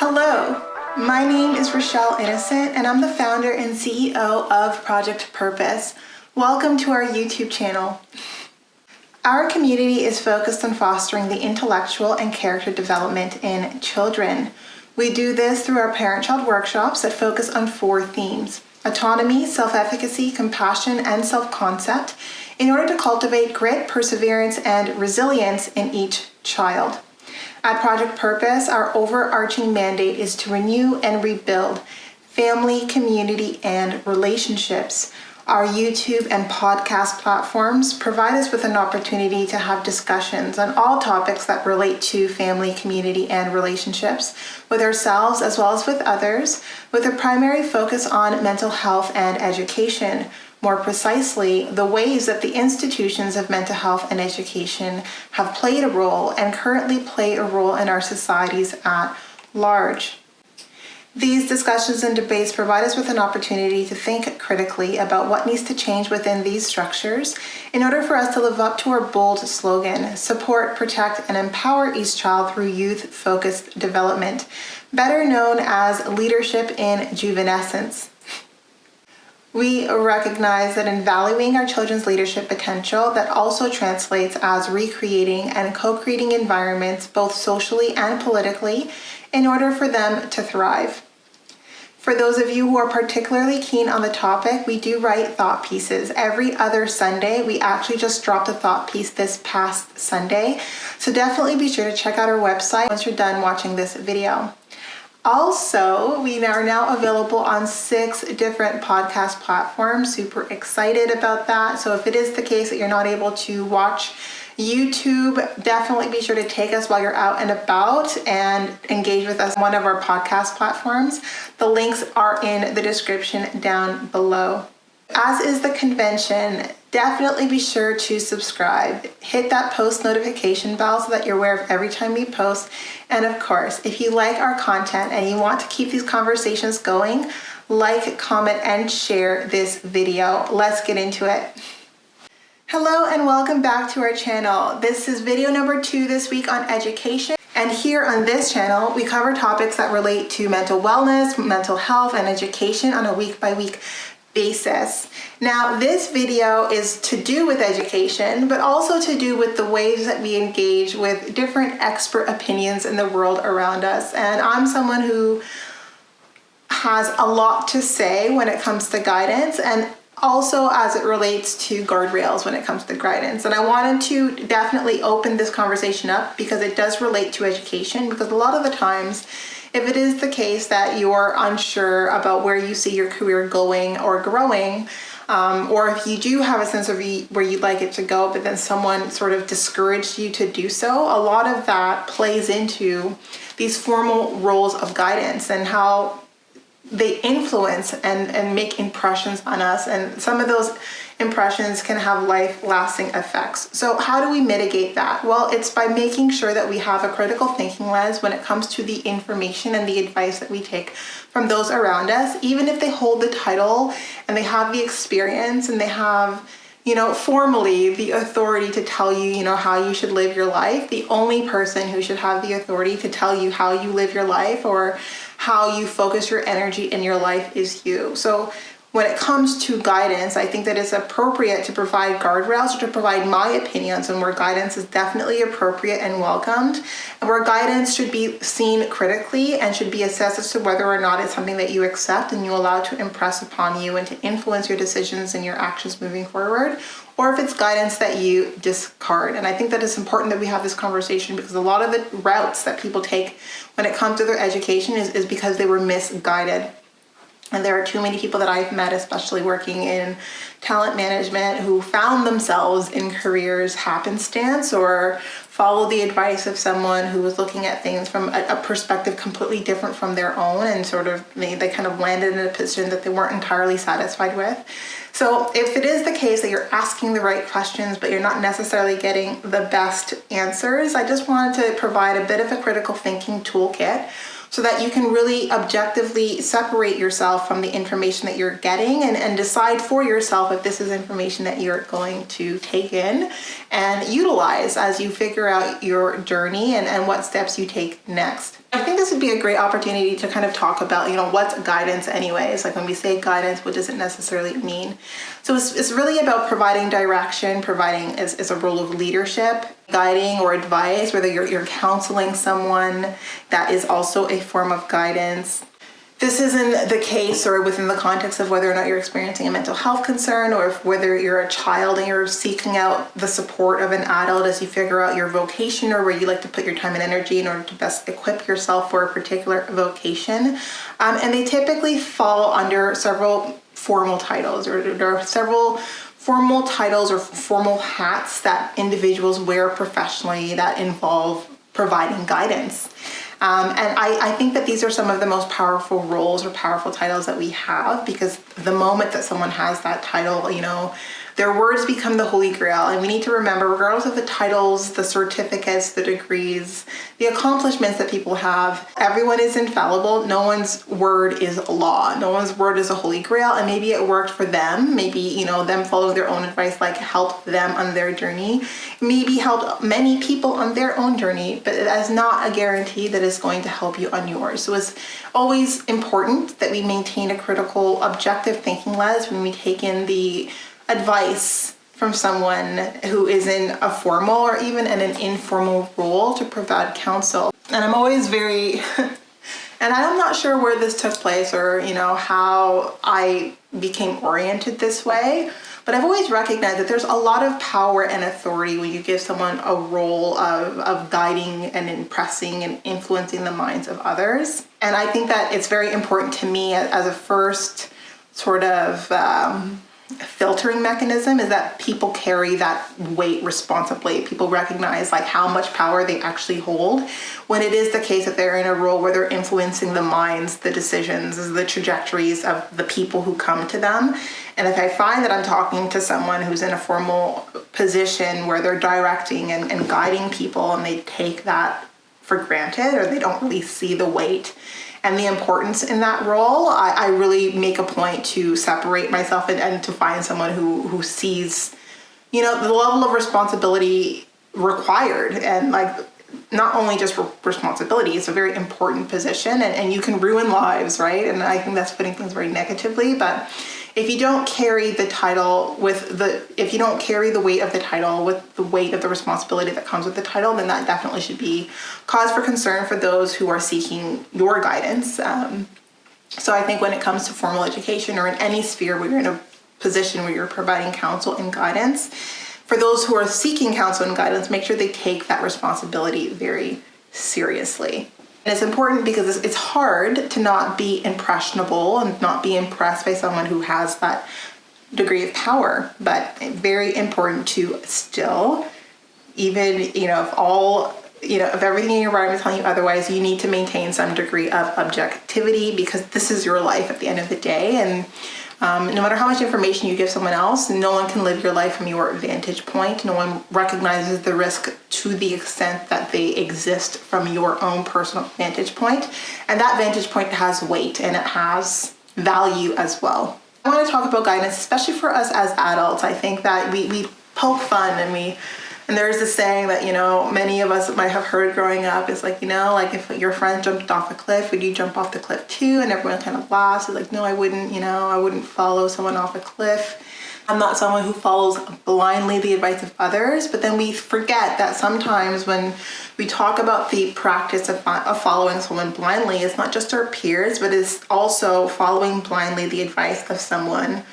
Hello, my name is Rochelle Innocent and I'm the founder and CEO of Project Purpose. Welcome to our YouTube channel. Our community is focused on fostering the intellectual and character development in children. We do this through our parent-child workshops that focus on 4 themes: autonomy, self-efficacy, compassion, and self-concept, in order to cultivate grit, perseverance, and resilience in each child. At Project Purpose, our overarching mandate is to renew and rebuild family, community, and relationships. Our YouTube and podcast platforms provide us with an opportunity to have discussions on all topics that relate to family, community, and relationships with ourselves as well as with others, with a primary focus on mental health and education. More precisely, the ways that the institutions of mental health and education have played a role and currently play a role in our societies at large. These discussions and debates provide us with an opportunity to think critically about what needs to change within these structures in order for us to live up to our bold slogan: support, protect, and empower each child through youth-focused development, better known as leadership in juvenescence. We recognize that in valuing our children's leadership potential, that also translates as recreating and co-creating environments, both socially and politically, in order for them to thrive. For those of you who are particularly keen on the topic, we do write thought pieces every other Sunday. We actually just dropped a thought piece this past Sunday, so definitely be sure to check out our website once you're done watching this video. Also, we are now available on 6 different podcast platforms. Super excited about that. So if it is the case that you're not able to watch YouTube, definitely be sure to take us while you're out and about and engage with us on one of our podcast platforms. The links are in the description down below. As is the convention, definitely be sure to subscribe. Hit that post notification bell so that you're aware of every time we post. And of course, if you like our content and you want to keep these conversations going, like, comment, and share this video. Let's get into it. Hello and welcome back to our channel. This is video number 2 this week on education. And here on this channel, we cover topics that relate to mental wellness, mental health, and education on a week-by-week basis. Now, this video is to do with education, but also to do with the ways that we engage with different expert opinions in the world around us. And I'm someone who has a lot to say when it comes to guidance, and also as it relates to guardrails when it comes to guidance. And I wanted to definitely open this conversation up because it does relate to education, because a lot of the times, if it is the case that you're unsure about where you see your career going or growing, or if you do have a sense of where you'd like it to go, but then someone sort of discouraged you to do so, a lot of that plays into these formal roles of guidance and how they influence and make impressions on us. And some of those impressions can have life-lasting effects. So how do we mitigate that? Well, it's by making sure that we have a critical thinking lens when it comes to the information and the advice that we take from those around us, even if they hold the title and they have the experience and they have, formally the authority to tell you, how you should live your life. The only person who should have the authority to tell you how you live your life or how you focus your energy in your life is you. So when it comes to guidance, I think that it's appropriate to provide guardrails or to provide my opinions on where guidance is definitely appropriate and welcomed, and where guidance should be seen critically and should be assessed as to whether or not it's something that you accept and you allow to impress upon you and to influence your decisions and your actions moving forward, or if it's guidance that you discard. And I think that it's important that we have this conversation because a lot of the routes that people take when it comes to their education is because they were misguided. And there are too many people that I've met, especially working in talent management, who found themselves in careers happenstance or followed the advice of someone who was looking at things from a perspective completely different from their own, and sort of they kind of landed in a position that they weren't entirely satisfied with. So if it is the case that you're asking the right questions, but you're not necessarily getting the best answers, I just wanted to provide a bit of a critical thinking toolkit so that you can really objectively separate yourself from the information that you're getting and decide for yourself if this is information that you're going to take in and utilize as you figure out your journey and what steps you take next. I think like this would be a great opportunity to kind of talk about, what's guidance anyways? Like when we say guidance, what does it necessarily mean? So it's really about providing direction, providing is a role of leadership, guiding or advice, whether you're counseling someone, that is also a form of guidance. This isn't the case or within the context of whether or not you're experiencing a mental health concern, or if whether you're a child and you're seeking out the support of an adult as you figure out your vocation or where you like to put your time and energy in order to best equip yourself for a particular vocation. And they typically fall under several formal titles, or there are several formal titles or formal hats that individuals wear professionally that involve providing guidance. And I think that these are some of the most powerful roles or powerful titles that we have, because the moment that someone has that title, their words become the holy grail. And we need to remember, regardless of the titles, the certificates, the degrees, the accomplishments that people have, everyone is infallible. No one's word is law. No one's word is a holy grail. And maybe it worked for them. Maybe, them following their own advice, like helped them on their journey. Maybe helped many people on their own journey, but that's not a guarantee that it's going to help you on yours. So it's always important that we maintain a critical, objective thinking lens when we take in the advice from someone who is in a formal or even in an informal role to provide counsel. And I'm always very, and I'm not sure where this took place or, how I became oriented this way, but I've always recognized that there's a lot of power and authority when you give someone a role of guiding and impressing and influencing the minds of others. And I think that it's very important to me as a first sort of filtering mechanism is that people carry that weight responsibly. People recognize like how much power they actually hold when it is the case that they're in a role where they're influencing the minds, the decisions, the trajectories of the people who come to them. And if I find that I'm talking to someone who's in a formal position where they're directing and guiding people and they take that for granted, or they don't really see the weight and the importance in that role, I really make a point to separate myself and to find someone who sees, the level of responsibility required. And like, not only just responsibility, it's a very important position, and you can ruin lives, right? And I think that's putting things very negatively. But if you don't carry the title if you don't carry the weight of the title with the weight of the responsibility that comes with the title, then that definitely should be cause for concern for those who are seeking your guidance. So I think when it comes to formal education or in any sphere where you're in a position where you're providing counsel and guidance, for those who are seeking counsel and guidance, make sure they take that responsibility very seriously. And it's important because it's hard to not be impressionable and not be impressed by someone who has that degree of power, but very important to still, even, if everything in your environment is telling you otherwise, you need to maintain some degree of objectivity, because this is your life at the end of the day. And no matter how much information you give someone else, no one can live your life from your vantage point. No one recognizes the risk to the extent that they exist from your own personal vantage point. And that vantage point has weight and it has value as well. I want to talk about guidance, especially for us as adults. I think that we poke fun and there's this saying that, many of us might have heard growing up. It's like, if your friend jumped off a cliff, would you jump off the cliff too? And everyone kind of laughs. It's like, no, I wouldn't, I wouldn't follow someone off a cliff. I'm not someone who follows blindly the advice of others. But then we forget that sometimes when we talk about the practice of following someone blindly, it's not just our peers, but it's also following blindly the advice of someone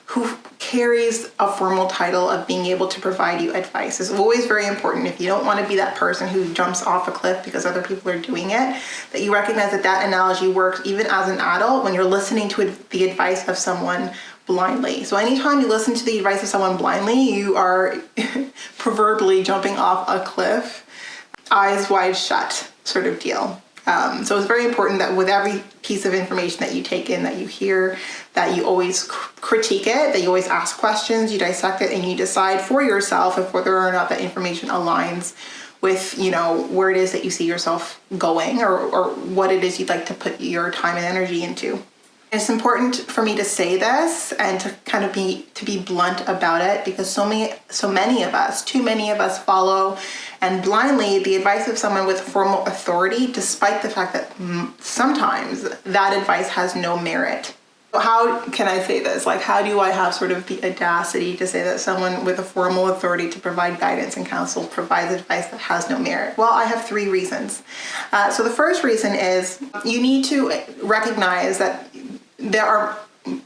who carries a formal title of being able to provide you advice. It's always very important, if you don't want to be that person who jumps off a cliff because other people are doing it, that you recognize that analogy works even as an adult when you're listening to the advice of someone blindly. So anytime you listen to the advice of someone blindly, you are proverbially jumping off a cliff, eyes wide shut sort of deal. So it's very important that with every piece of information that you take in, that you hear, that you always critique it, that you always ask questions, you dissect it, and you decide for yourself if whether or not that information aligns with, where it is that you see yourself going or what it is you'd like to put your time and energy into. It's important for me to say this and to kind of be blunt about it, because so many of us, too many of us, follow and blindly the advice of someone with formal authority, despite the fact that sometimes that advice has no merit. How can I say this? Like, how do I have sort of the audacity to say that someone with a formal authority to provide guidance and counsel provides advice that has no merit? Well, I have 3 reasons. So the first reason is you need to recognize that there are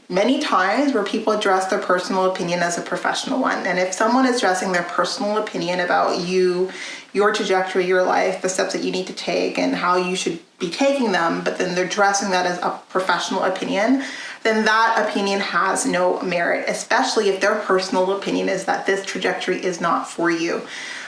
many times where people address their personal opinion as a professional one. And if someone is addressing their personal opinion about you, your trajectory, your life, the steps that you need to take and how you should be taking them, but then they're addressing that as a professional opinion, then that opinion has no merit, especially if their personal opinion is that this trajectory is not for you.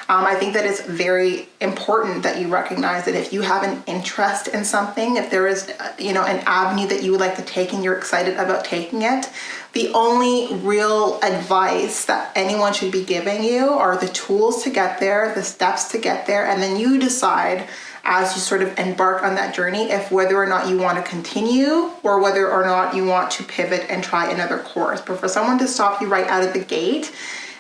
I think that it's very important that you recognize that if you have an interest in something, if there is, an avenue that you would like to take and you're excited about taking it, the only real advice that anyone should be giving you are the tools to get there, the steps to get there, and then you decide as you sort of embark on that journey if whether or not you want to continue or whether or not you want to pivot and try another course. But for someone to stop you right out of the gate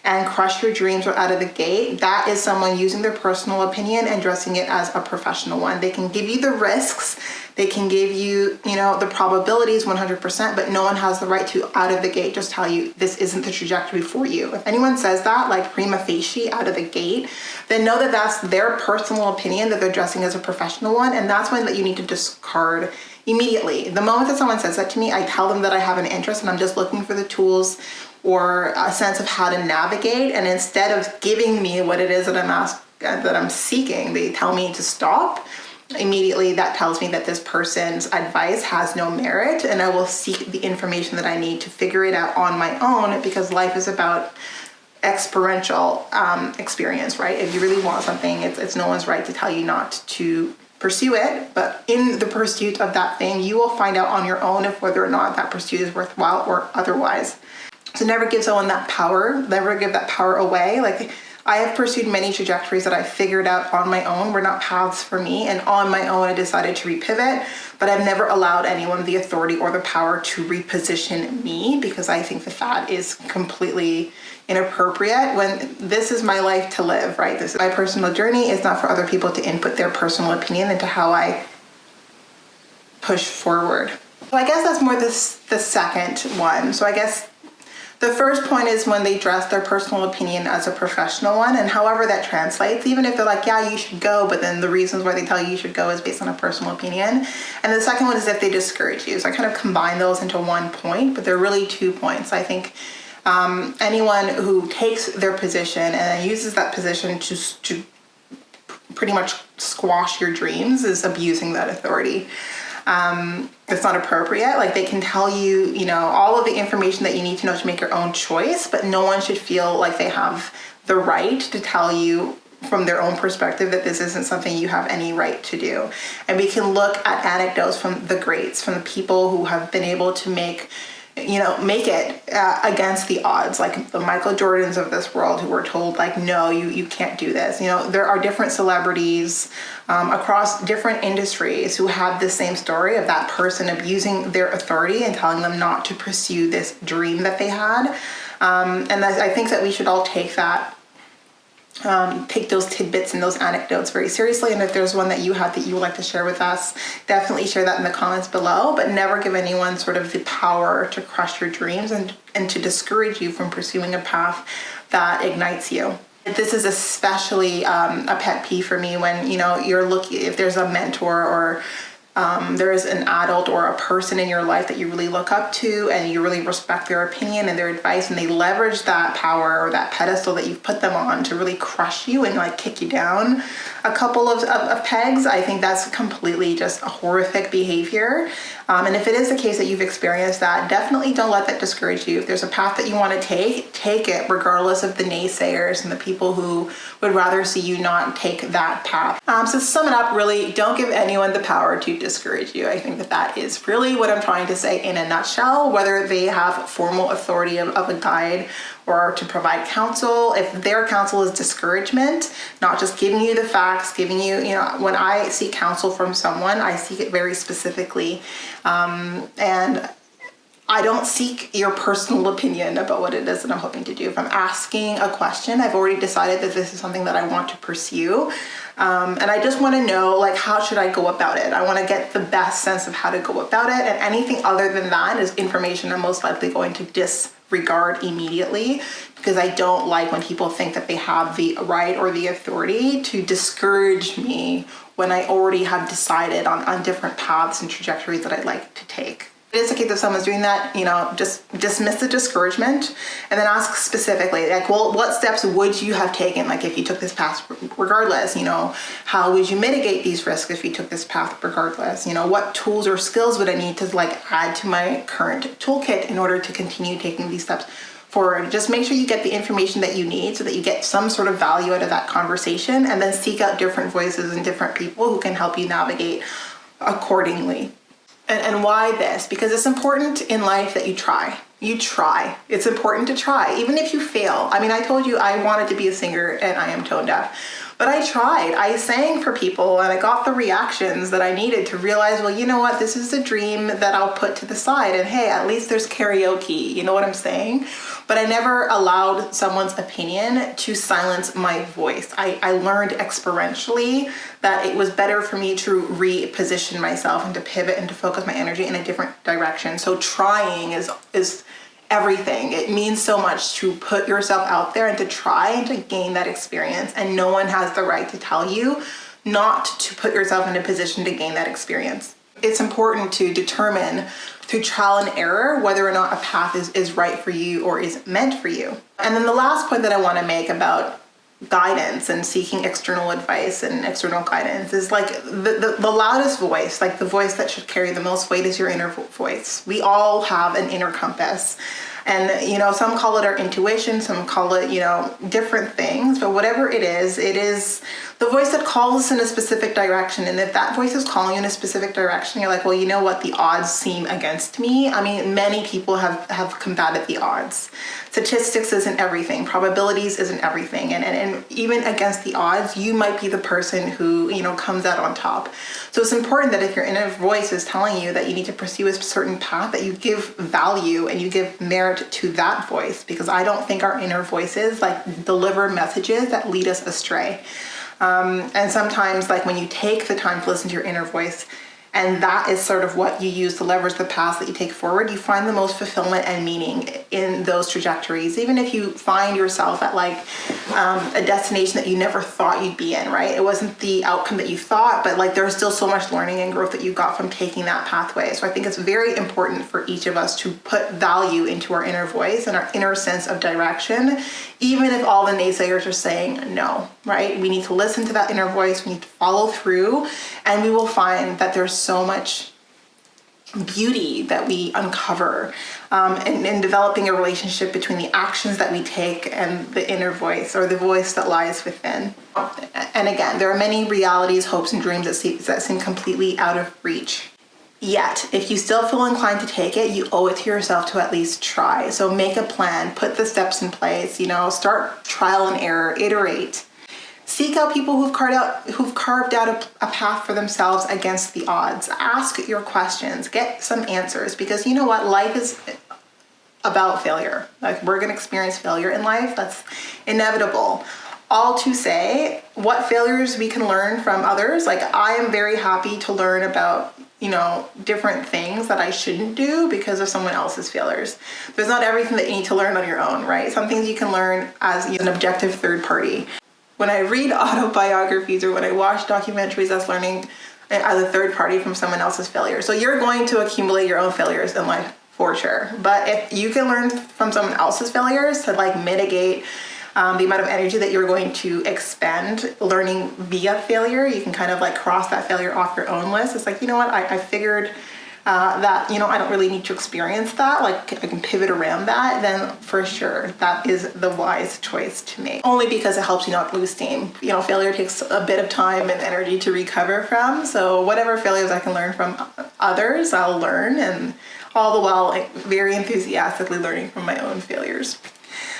and crush your dreams right out of the gate, that is someone using their personal opinion and dressing it as a professional one. They can give you the risks, they can give you, the probabilities 100%, but no one has the right to, out of the gate, just tell you this isn't the trajectory for you. If anyone says that, like prima facie out of the gate, then know that that's their personal opinion that they're dressing as a professional one, and that's one that you need to discard immediately. The moment that someone says that to me, I tell them that I have an interest and I'm just looking for the tools or a sense of how to navigate, and instead of giving me what it is that I'm seeking, they tell me to stop. Immediately that tells me that this person's advice has no merit, and I will seek the information that I need to figure it out on my own, because life is about experiential experience, right? If you really want something, it's no one's right to tell you not to pursue it, but in the pursuit of that thing, you will find out on your own if whether or not that pursuit is worthwhile or otherwise. So never give someone that power, never give that power away. Like, I have pursued many trajectories that I figured out on my own were not paths for me, and on my own I decided to repivot, but I've never allowed anyone the authority or the power to reposition me, because I think that is completely inappropriate when this is my life to live, right? This is my personal journey. It's not for other people to input their personal opinion into how I push forward. So I guess that's more the second one. So I guess the first point is when they dress their personal opinion as a professional one, and however that translates, even if they're like, yeah, you should go, but then the reasons why they tell you should go is based on a personal opinion. And the second one is if they discourage you. So I kind of combine those into one point, but they're really 2 points. I think anyone who takes their position and then uses that position to pretty much squash your dreams is abusing that authority. It's not appropriate. Like, they can tell you, all of the information that you need to know to make your own choice, but no one should feel like they have the right to tell you from their own perspective that this isn't something you have any right to do. And we can look at anecdotes from the greats, from the people who have been able to make it against the odds, like the Michael Jordans of this world, who were told, like, no, you can't do this. There are different celebrities across different industries who have the same story of that person abusing their authority and telling them not to pursue this dream that they had. And I think that we should all take those tidbits and those anecdotes very seriously. And if there's one that you have that you would like to share with us, definitely share that in the comments below, but never give anyone sort of the power to crush your dreams and to discourage you from pursuing a path that ignites you. This is especially a pet peeve for me when, you're looking, if there's a mentor or there is an adult or a person in your life that you really look up to and you really respect their opinion and their advice, and they leverage that power or that pedestal that you've put them on to really crush you and like kick you down a couple of pegs. I think that's completely just a horrific behavior. And if it is the case that you've experienced that, definitely don't let that discourage you. If there's a path that you want to take it, regardless of the naysayers and the people who would rather see you not take that path. So to sum it up, really, don't give anyone the power to discourage you. I think that is really what I'm trying to say in a nutshell, whether they have formal authority of a guide or to provide counsel. If their counsel is discouragement, not just giving you the facts, giving you, when I seek counsel from someone, I seek it very specifically. And I don't seek your personal opinion about what it is that I'm hoping to do. If I'm asking a question, I've already decided that this is something that I want to pursue. And I just want to know, like, how should I go about it? I want to get the best sense of how to go about it. And anything other than that is information I'm most likely going to disregard immediately, because I don't like when people think that they have the right or the authority to discourage me when I already have decided on different paths and trajectories that I'd like to take. It is the case if someone's doing that, just dismiss the discouragement and then ask specifically, like, well, what steps would you have taken? Like, if you took this path regardless, how would you mitigate these risks if you took this path regardless? What tools or skills would I need to add to my current toolkit in order to continue taking these steps forward? Just make sure you get the information that you need so that you get some sort of value out of that conversation, and then seek out different voices and different people who can help you navigate accordingly. And why this? Because it's important in life that you try. You try. It's important to try, even if you fail. I mean, I told you I wanted to be a singer and I am tone deaf, but I tried. I sang for people and I got the reactions that I needed to realize, well, you know what? This is a dream that I'll put to the side, and hey, at least there's karaoke. You know what I'm saying? But I never allowed someone's opinion to silence my voice. I learned experientially that it was better for me to reposition myself and to pivot and to focus my energy in a different direction. So trying is everything. It means so much to put yourself out there and to try and to gain that experience. And no one has the right to tell you not to put yourself in a position to gain that experience. It's important to determine through trial and error whether or not a path is right for you or is meant for you. And then the last point that I want to make about guidance and seeking external advice and external guidance is the loudest voice, the voice that should carry the most weight, is your inner voice. We all have an inner compass. And, some call it our intuition, some call it, different things, but whatever it is the voice that calls us in a specific direction. And if that voice is calling you in a specific direction, you're like, well, you know what? The odds seem against me. I mean, many people have combated the odds. Statistics isn't everything. Probabilities isn't everything. And even against the odds, you might be the person who, comes out on top. So it's important that if your inner voice is telling you that you need to pursue a certain path, that you give value and you give merit to that voice, because I don't think our inner voices deliver messages that lead us astray. And sometimes when you take the time to listen to your inner voice, and that is sort of what you use to leverage the path that you take forward, you find the most fulfillment and meaning in those trajectories. Even if you find yourself at a destination that you never thought you'd be in, right? It wasn't the outcome that you thought, but there's still so much learning and growth that you got from taking that pathway. So I think it's very important for each of us to put value into our inner voice and our inner sense of direction, even if all the naysayers are saying no, right? We need to listen to that inner voice. We need to follow through, and we will find that there's so much beauty that we uncover in developing a relationship between the actions that we take and the inner voice, or the voice that lies within. And again, there are many realities, hopes, and dreams that seem completely out of reach. Yet, if you still feel inclined to take it, you owe it to yourself to at least try. So make a plan, put the steps in place, start trial and error, iterate. Seek out people who've carved out a path for themselves against the odds. Ask your questions, get some answers, because you know what? Life is about failure. We're going to experience failure in life. That's inevitable. All to say, what failures we can learn from others. I am very happy to learn about different things that I shouldn't do because of someone else's failures. There's not everything that you need to learn on your own, right? Some things you can learn as an objective third party. When I read autobiographies or when I watch documentaries, that's learning as a third party from someone else's failure. So you're going to accumulate your own failures in life for sure. But if you can learn from someone else's failures to mitigate the amount of energy that you're going to expend learning via failure, you can kind of cross that failure off your own list. It's you know what, I figured that, I don't really need to experience that. I can pivot around that, then for sure, that is the wise choice to make. Only because it helps you not lose steam. Failure takes a bit of time and energy to recover from. So whatever failures I can learn from others, I'll learn, and all the while very enthusiastically learning from my own failures.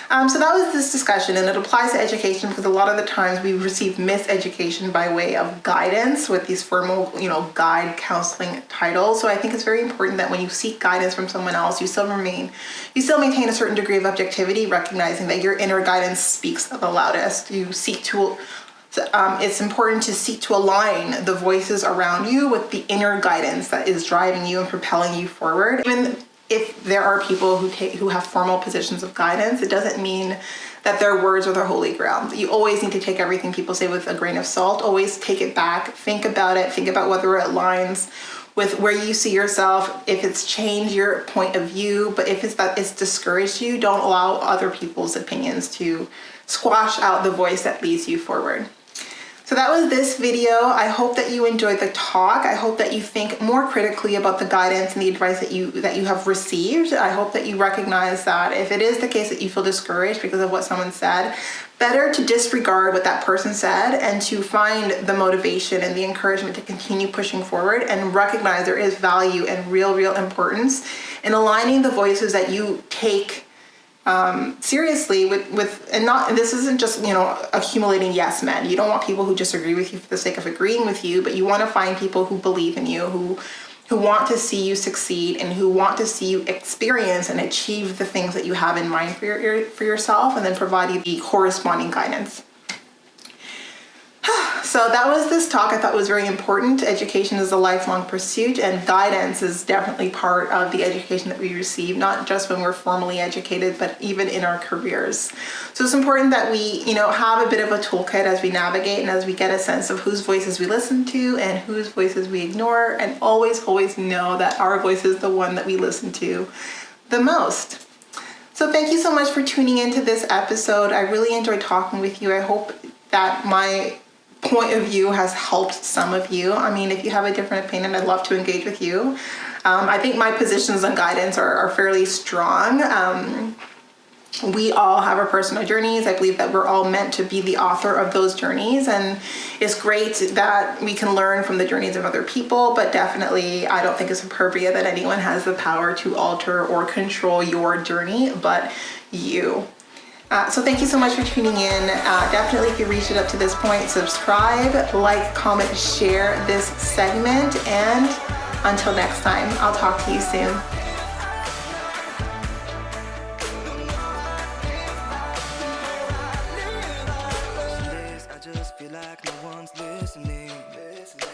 So that was this discussion, and it applies to education because a lot of the times we receive miseducation by way of guidance with these formal, guide counseling titles. So I think it's very important that when you seek guidance from someone else, you still maintain a certain degree of objectivity, recognizing that your inner guidance speaks the loudest. It's important to seek to align the voices around you with the inner guidance that is driving you and propelling you forward. Even if there are people who have formal positions of guidance, it doesn't mean that their words are their holy grail. You always need to take everything people say with a grain of salt. Always take it back. Think about it. Think about whether it aligns with where you see yourself, if it's changed your point of view. But if it's discouraged you, don't allow other people's opinions to squash out the voice that leads you forward. So that was this video. I hope that you enjoyed the talk. I hope that you think more critically about the guidance and the advice that you have received. I hope that you recognize that if it is the case that you feel discouraged because of what someone said, better to disregard what that person said and to find the motivation and the encouragement to continue pushing forward and recognize there is value and real importance in aligning the voices that you take seriously and this isn't just, accumulating yes men. You don't want people who disagree with you for the sake of agreeing with you, but you want to find people who believe in you, who want to see you succeed and who want to see you experience and achieve the things that you have in mind for yourself, and then provide you the corresponding guidance. So that was this talk. I thought was very important. Education is a lifelong pursuit, and guidance is definitely part of the education that we receive, not just when we're formally educated, but even in our careers. So it's important that we, have a bit of a toolkit as we navigate and as we get a sense of whose voices we listen to and whose voices we ignore, and always know that our voice is the one that we listen to the most. So thank you so much for tuning into this episode. I really enjoyed talking with you. I hope that my point of view has helped some of you. I mean, if you have a different opinion, I'd love to engage with you. I think my positions on guidance are fairly strong. We all have our personal journeys. I believe that we're all meant to be the author of those journeys, and it's great that we can learn from the journeys of other people, but definitely I don't think it's appropriate that anyone has the power to alter or control your journey but you. So thank you so much for tuning in. Definitely, if you reached it up to this point, subscribe, like, comment, share this segment, and until next time, I'll talk to you soon.